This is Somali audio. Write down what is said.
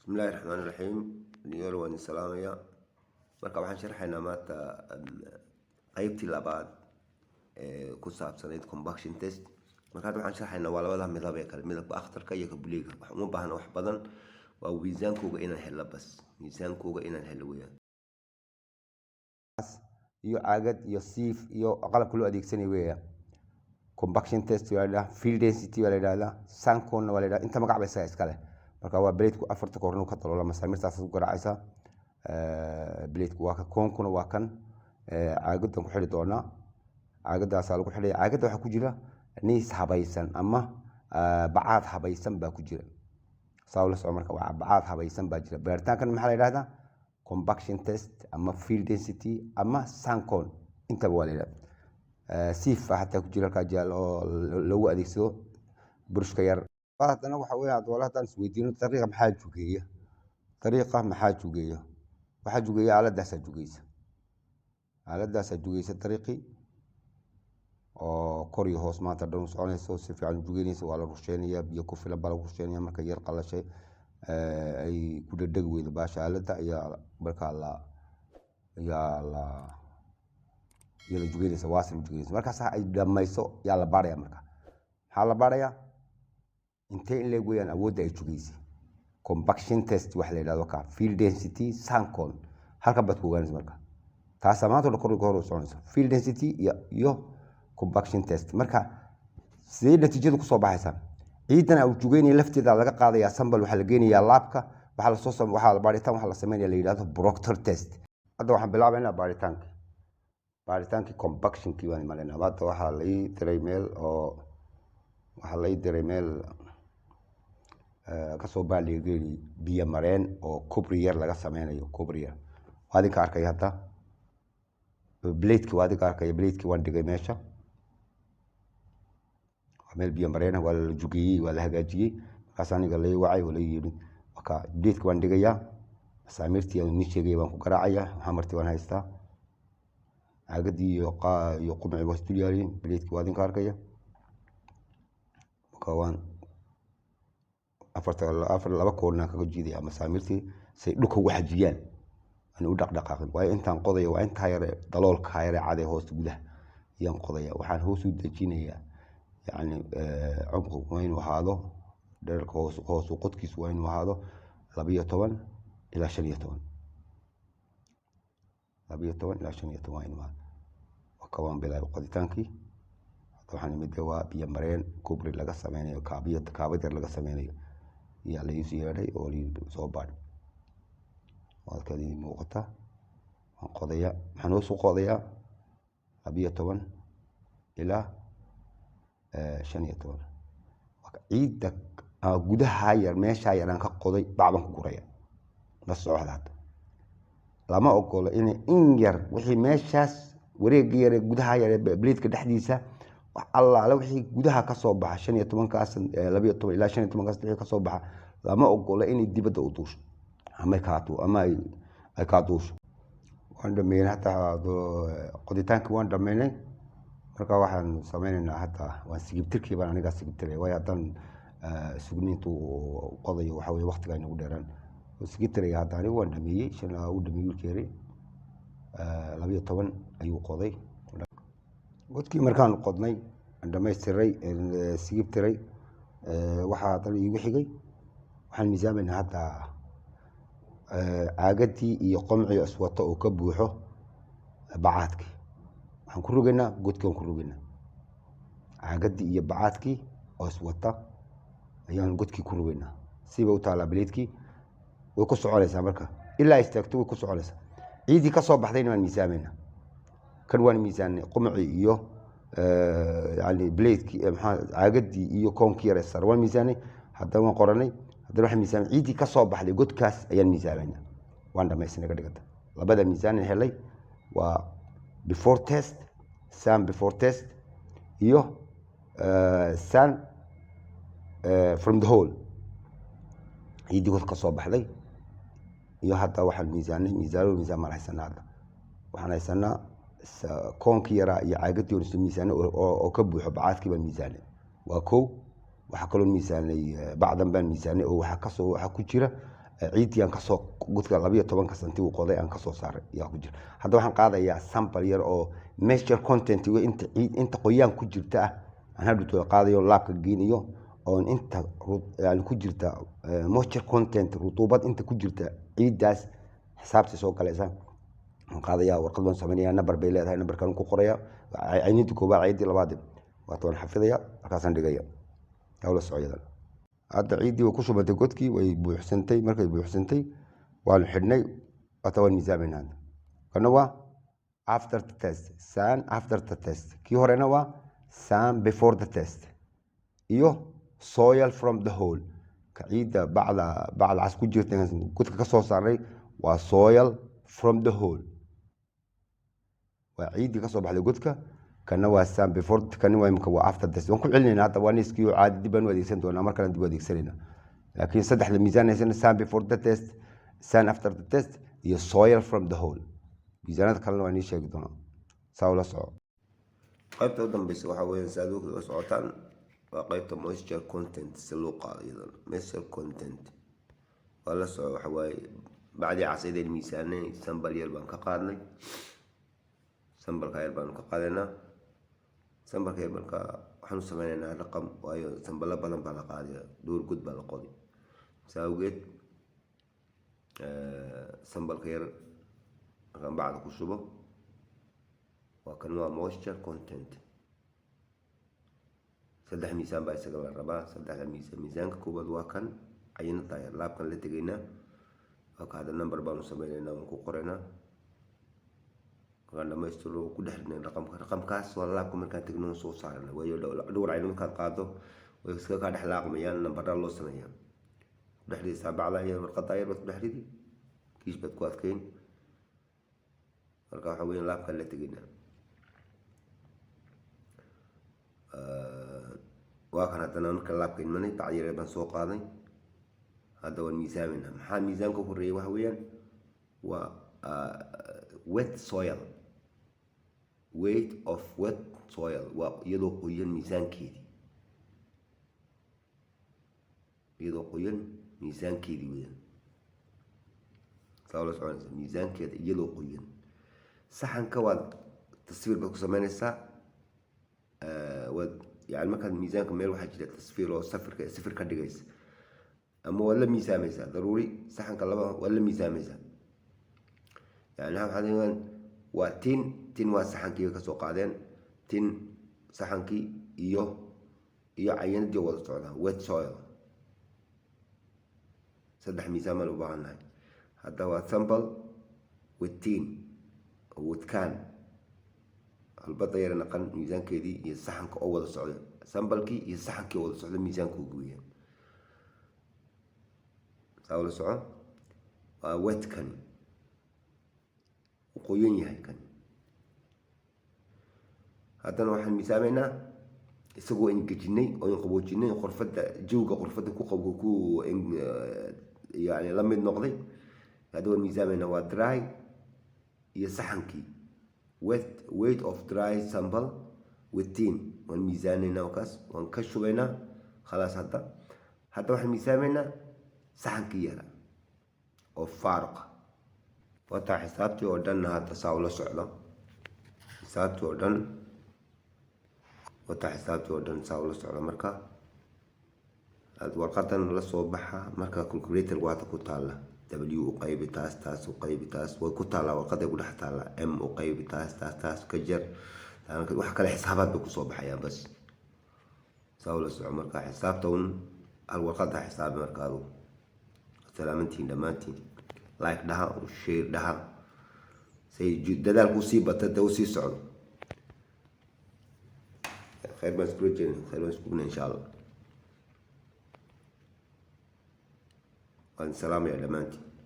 بسم الله الرحمن الرحيم. نيول وان سلامية. marka waxaan sharxaynaa maanta qaybtii labaad ee ku saabsanayd combustion test. marka waxaan sharxaynaa waa labada midab ee kale, midabka akhtarka iyo ka buliga. wax uma baahna wax badan, waa miisaankooga inaan helo bas, miisaankooga inaan helo weeyaan. iyo caagad iyo siif iyo qalabka loo adeegsanayo weeyaan. combustion test waa la field density waa la yiraahdaa, sankon waa la yiraahdaa. inta magac bay isaga iska leh. marka waa blade-ku afarta koorno ka daloola masaamirtaas ku garaacaysa. blade-ku waa ka koonkuna waa kan caagadan ku xidhi doona. caagadaas lagu xidhay. caagada waxa ku jira niis habaysan ama bacaad habaysan baa ku jira. sawla soo marka waa bacaad habaysan baa jira. baaritaankan maxaa la yiraahdaa? combustion test ama field density ama sankon inta waa la yiraahdaa. siif hatta ku jira ka jaal oo lagu adeegsado burshka yar. haddana waxa weeye dowladdan isweydiino dariiqa maxaa jugeeya. dariiqa maxaa jugeeya? waxaa jugeeya aaladaas jugeysa. aaladaas jugeysa dariiqi oo kor iyo hoos maanta dhan soconayso si fiican jugeynaysa. waa la rusheynaya biyo ku filan baa lagu rusheynaya. marka yar qalashay ay ku dhadhag weydo baasha aalada ayaa markaa la jugeynaysa. waasil jugeynaysa markaas ay dhamayso yaa la baaraya. marka maxaa la baaraya? intee in leeg weeyaan awoodda ay jugeysay. combustion test waxa la yiraahdo ka field density sankon halka baad ku ogaanaysa. marka taas maanta hor soconaysa field density iyo combustion test. marka sidee natiijadu ku soo baxaysa? ciidan ay jugeynay lafteeda laga qaadaya sambal waxa la geenayaa laabka. waxa la baaritaan waxa la sameeyaa la yiraahdo Proctor test. hadda waxaan bilaabaynaa baaritaankii combustionkii waan imaanaynaa. hadda waxa la ii diray meel kasoo baaligeeyay biyo mareen oo kubri yar laga sameynayo. kubri yar waa idinka arkay. hadda blade-ki waa idinka arkay. blade-ki waan dhigay meesha. waa meel biyo mareen waa la jugeeyay, waa la hagaajiyay. markaas aniga la wacay oo la yiri marka blade-ki waan dhigayaa. masaamirtii aan ni sheegay waan ku garaacayaa. hamartii waan haystaa. caagadii iyo qumci waa studiyaaliin. blade-ki waa idinka arkaya. marka waan afar laba koorna kaga jiiday masaamirtii say dhulka ugu xajiyaan aan u dhaqdhaqaaqin. waayo intaan qodaya waa inta yar daloolka yar cad ee hoos gudaha yaan qodaya. waxaan hoos u dejinayaa yani cumqu waa inuu ahaado dhererka hoos u qodkiisu waa inuu ahaado 12 ilaa 15. 12 ilaa 15 waa inuu ahaado. waan bilaabay qoditaankii. waxaan imid waa biyo mareen kubri laga sameynayo, kaabad yar laga sameynayo yaa la ii yeedhay oo soo baadhay. waadkadii muuqata waan qodaya. waxaan hoos u qodayaa 12 ilaa 15. ciidda gudaha yar meesha yar aan ka qoday bacban ku guraya. la socda hadda lama ogolo in yar wixii meeshaas wareegga yar gudaha yar blade-ka dhexdiisa wax allaale wixii gudaha ka soo baxa 15 kaas 12 ilaa 15 kaas wixii ka soo baxa lama ogolo in dibadda u duusho ama ay ka duusho. waan dhameeyay hatta qoditaanka waan dhameynay. marka waxaan sameynaynaa hatta waan sigibtirkii baan aniga sigibtiray. way hadan sugniintu qodayo waxa weeye waqtiga inagu dheeraan. sigibtiray hadda aniga waan dhameeyay. shan u dhameeyay wiilkeeri 12 ayuu qoday. godkii markaan qodnay aan dhameystiray sigibtiray waxa dal igu xigay. waxaan miisaameynaa hadda caagadii iyo qomci iswato oo ka buuxo bacaadkii. waxaan ku rogaynaa godkii aan ku rogaynaa. caagadii iyo bacaadkii oo iswata ayaan godkii ku rogaynaa. siba u taala blade-kii way ku soconaysaa. marka ilaa istaagto way ku soconaysaa. ciidii ka soo baxdayna waan miisaameynaa. kan waan miisaanay qumci iyo yani blade-ki caagadii iyo koonkii yar sar waan miisaanay. hadda waan qoranay. hadda waxaan miisaanay ciidii ka soo baxday godkaas ayaan miisaameynaa. waan dhamaysanay ka dhigata. labada miisaan helay waa before test, sun before test iyo sun from the hole. ciidii god ka soo baxday iyo hadda waxaan miisaanay miisaan ma haysanaa. hadda waxaan haysanaa koonkii yaraa iyo caagadii oo miisaanay oo ka buuxo bacaadkii baan miisaanay. waa kow. waxa kaloo miisaanay bacdan baan miisaanay oo waxa ku jira ciidii aan kasoo godka 12 santi uu qoday aan kasoo saaray yaa ku jira. Hadda waxaan qaadayaa sample yar oo moisture content inta ciid inta qoyaan ku jirta aan hadda qaadayo laabka geeniyo oo inta yani ku jirta moisture content rutubad inta ku jirta ciidaas xisaabta soo galaysa aan qaadayaa warqad baan sameeyaa number bay leedahay numberkan ku qoraya aynida koobaad ciidii labaad waa toon xafidaya markaasaan dhigaya hawla socodada. Hadda ciidii way ku shubatay godkii way buuxsantay markay buuxsantay waan xidhnay wata waan miisaaminaa. Kana waa after the test sand after the test kii horena waa sand before the test iyo soil from the hole ka ciida bacda cas ku jirta godka ka soo saaray waa soil from the hole waa ciidii ka soo baxday godka. kana waa sand before kana waa imka waa after test waan ku celinayna hadda waa niskii caadi dib aan u adeegsan doonaa markaan dib u adeegsanayna laakiin saddexda miisaanaysan sand before the test sand after the test iyo soil from the hole miisaanada kalena waa nii sheegi doonaa saa ula soco. qaybta u dambeysa waxaa weeyaan si aad uga socotaan waa qaybta moisture content si loo qaado iyadana moisture content waa la soco waxa waaye bacdii casaydeen miisaanay sambal yar baan ka qaadnay sambalka yar baan ka qaadaynaa sambalka yar marka waxaan u sameynaynaa raqam waayo sambalo badan baa la qaadaya dhowr god baa la qoday saa awgeed sambalka yar markaan bacda ku shubo waa kan waa moisture content saddex miisaan baa isaga la rabaa saddexda miisaan miisaanka koowaad waa kan cayinata yar laabkan la tegaynaa waa ka hadda number baan u sameynaynaa waan ku qoraynaa waxaan dhamaystiro ku dhexrinay raqamkaas waa laabka markaan tegno soo saarana waayo dhowr cayn markaad qaado way iska ka dhex laaqmayaan numberada loo sameeyaa ku dhexrisaa bacda yar warqada yar baad ku dhexridi kiis baad ku adkeyn marka waxa weeyaan laabkaan la tegaynaa waa kan haddana marka laabka imanay bacda yar baan soo qaaday hadda waan miisaaminaa maxaa miisaanka u horeeya waxa weeyaan waa wet soil weight of wet soil waa iyadoo qoyan miisaankeedii weeyaan saa ula soconaysa miisaankeeda iyadoo qoyan. saxanka waad tasfiir baad ku sameynaysaa waad yani markaad miisaanka meel waxaa jira tasfiir oo sifir ka dhigaysa ama waad la miisaamaysaa daruuri saxanka laba waad la miisaamaysaa يعني هذا waa tin waa saxankii ka soo qaadeen tin saxankii iyo cayanadii wada socda wet soil saddex miisaan baan u baahanahay. hadda waa sample with tin with can halbada yar naqan miisaankeedii iyo saxanka oo wada socda sambalkii iyo saxankii wada socda miisaanka ugu weyn saa ula soco waa wet kan qoyan yahay kan. haddana waxaan miisaameynaa isagoo engejinay oo qaboojinay qorfada jawga qorfada ku qabo ku yani la mid noqday. hadda waan miisaameynaa waa dry iyo saxankii weight of dry sample with tin waan miisaaneynaa wakaas waan ka shubaynaa khalaas. hadda waxaan miisaameynaa saxankii yara oo faaruqa wataa xisaabtii oo dhan hadda saa ula socdo xisaabtii oo dhan marka aad warqadan la soo baxa marka calculator waata ku taala w u qaybi taas u qaybi taas way ku taala warqaday ku dhex taala m u qaybi taas ka jar wax kale xisaabaad bay ku soo baxayaan bas saa ula socdo marka xisaabta un hal warqada xisaabi marka adu salaamantiin dhammaantiin like dhaha oo share dhaha say dadaalku sii batay oo sii socdo khayr baan isku rajeyna insha Allah waan salaam ya dhammaantiin.